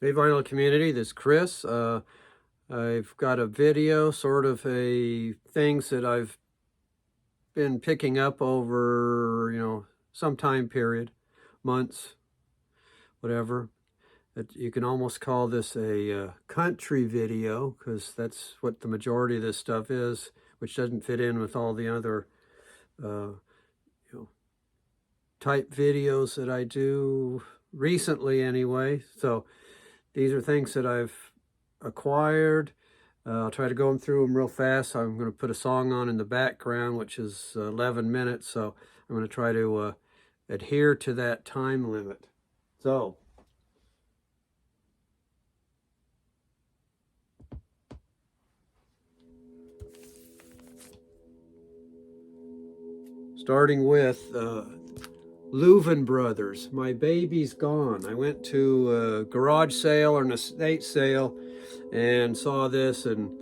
Hey vinyl community, this is Chris. I've got a video, sort of a things that I've been picking up over, some time period, months, whatever. You can almost call this a country video because that's what the majority of this stuff is, which doesn't fit in with all the other type videos that I do recently anyway. So these are things that I've acquired. I'll try to go through them real fast. I'm going to put a song on in the background, which is 11 minutes. So I'm going to try to adhere to that time limit. So, starting with Louvin Brothers, My Baby's Gone. I went to a garage sale or an estate sale and saw this, and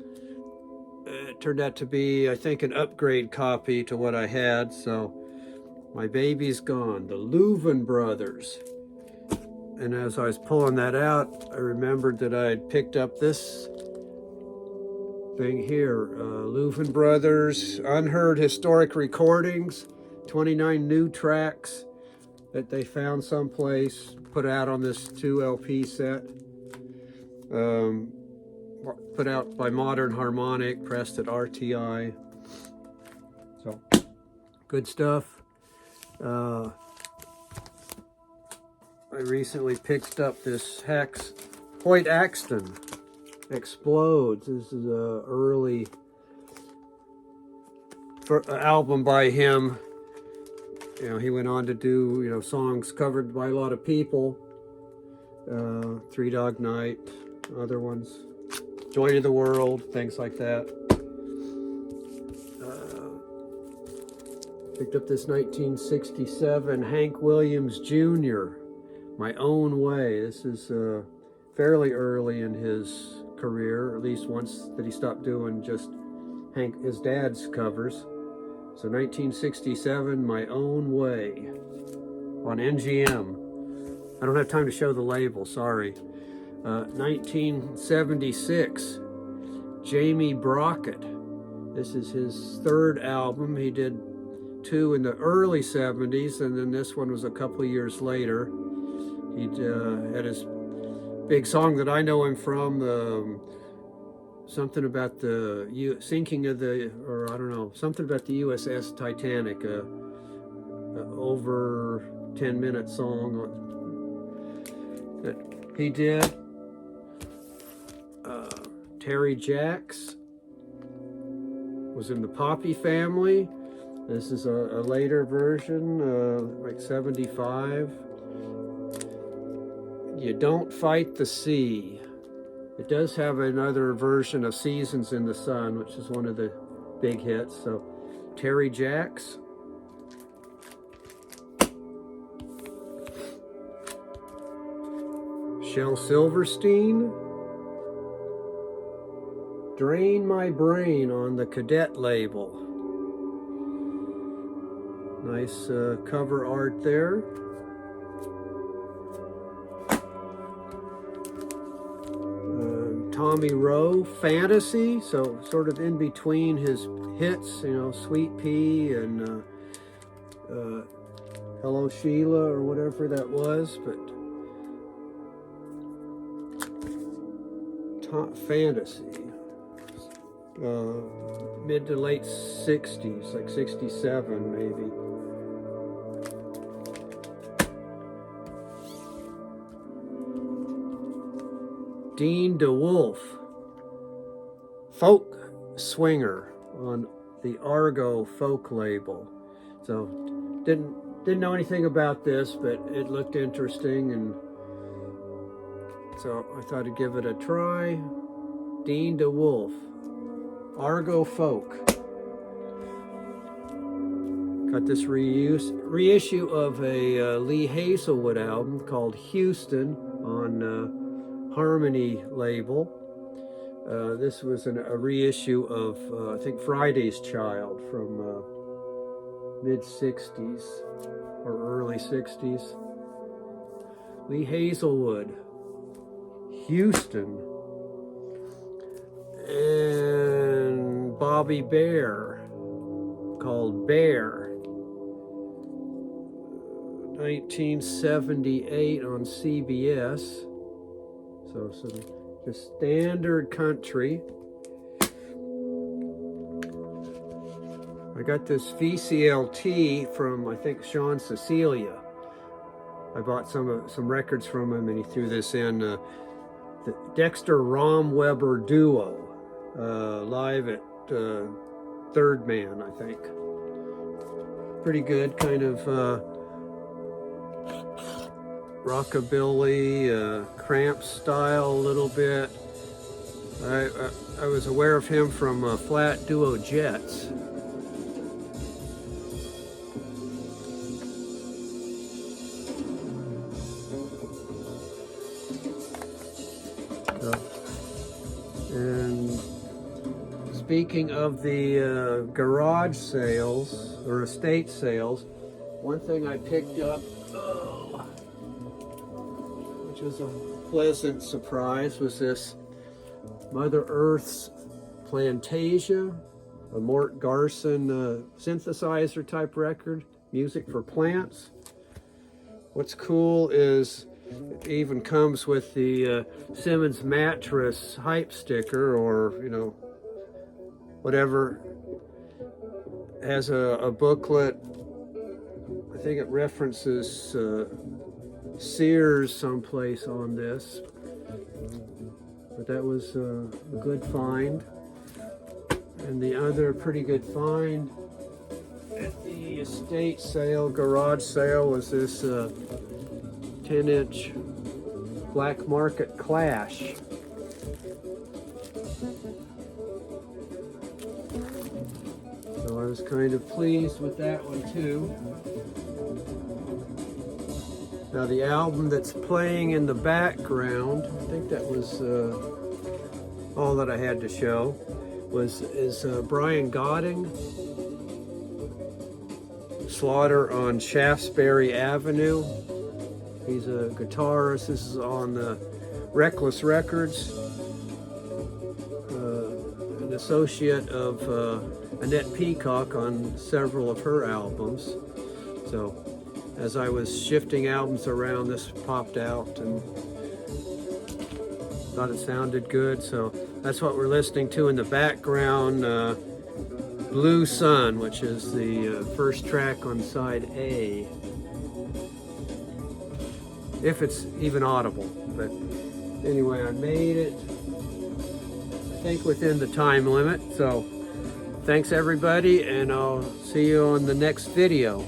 it turned out to be, I think, an upgrade copy to what I had. So My Baby's Gone, the Louvin Brothers. And as I was pulling that out, I remembered that I'd picked up this thing here, Louvin Brothers Unheard Historic Recordings, 29 new tracks that they found someplace, put out on this 2 LP set, put out by Modern Harmonic, pressed at RTI. So good stuff. I recently picked up this Hoyt Axton Explodes. This is a early album by him. He went on to do, songs covered by a lot of people. Three Dog Night, other ones. Joy to the World, things like that. Picked up this 1967 Hank Williams Jr., My Own Way. This is fairly early in his career, at least once that he stopped doing just his dad's covers. So 1967, My Own Way on NGM. I don't have time to show the label, sorry. 1976, Jaime Brockett. This is his third album. He did 2 in the early 70s, and then this one was a couple of years later. He had his big song that I know him from, something about the sinking of the, or I don't know, something about the U.S.S. Titanic, over 10-minute song that he did. Terry Jacks was in the Poppy Family. This is a later version, like 75. You Don't Fight the Sea. It does have another version of Seasons in the Sun, which is one of the big hits. So, Terry Jacks. Shel Silverstein. Drain My Brain on the Cadet label. Nice cover art there. Tommy Rowe, Fantasy, so sort of in between his hits, Sweet Pea and Hello Sheila or whatever that was, but Fantasy, mid to late 60s, like 67 maybe. Dean DeWolf, Folk Swinger on the Argo Folk label. So didn't know anything about this, but it looked interesting, and so I thought I'd give it a try. Dean DeWolf, Argo Folk. Got this reissue of a Lee Hazelwood album called Houston on Harmony label. This was a reissue of, I think, Friday's Child from mid-60s or early 60s. Lee Hazelwood, Houston. And Bobby Bear, called Bear. 1978 on CBS. So some just standard country. I got this VCLT from, I think, Sean Cecilia. I bought some records from him, and he threw this in. The Dexter Rom Weber Duo, live at Third Man, I think. Pretty good, kind of rockabilly, Cramp style a little bit. I was aware of him from Flat Duo Jets. And speaking of the garage sales or estate sales, one thing I picked up, which was a pleasant surprise, was this Mother Earth's Plantasia, a Mort Garson synthesizer type record, music for plants. What's cool is it even comes with the Simmons Mattress hype sticker, or, you know, whatever. Has a booklet. I think it references Sears someplace on this. But that was a good find. And the other pretty good find at the estate sale, garage sale, was this 10-inch Black Market Clash. So I was kind of pleased with that one too. Now the album that's playing in the background, I think that was all that I had to show, is Brian Godding, Slaughter on Shaftesbury Avenue. He's a guitarist. This is on Reckless Records. An associate of Annette Peacock on several of her albums. So as I was shifting albums around, this popped out and thought it sounded good. So that's what we're listening to in the background. Blue Sun, which is the first track on side A. If it's even audible. But anyway, I made it, I think, within the time limit. So thanks everybody, and I'll see you on the next video.